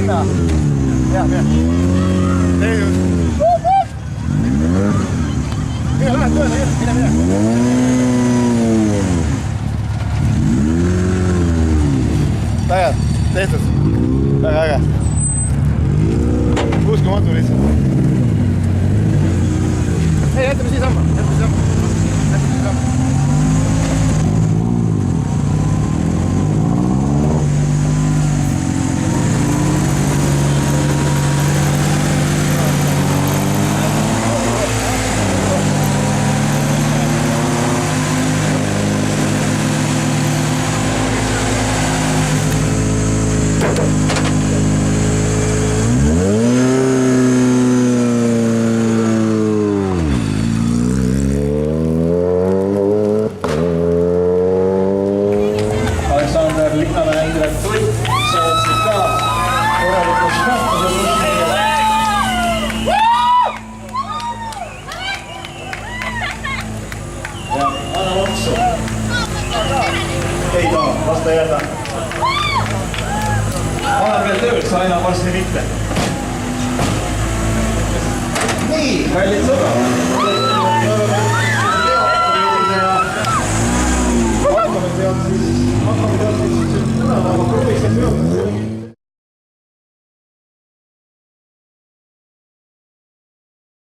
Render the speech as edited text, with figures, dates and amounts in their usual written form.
Lähme. Ja, mine. Mine, lähe tööle, mine. Vägev, tehtud. Väga äge. Uskumatu lihtsalt. Ei, jätame siisamma. Linnamäe Indrek Tutt saavad ka korralikult nähtuse bussi. Ja anna lonksu. Ei taha, lasta jääda. Olen veel tööl, sa enam varsti mitte. Nii, kallid sõbrad.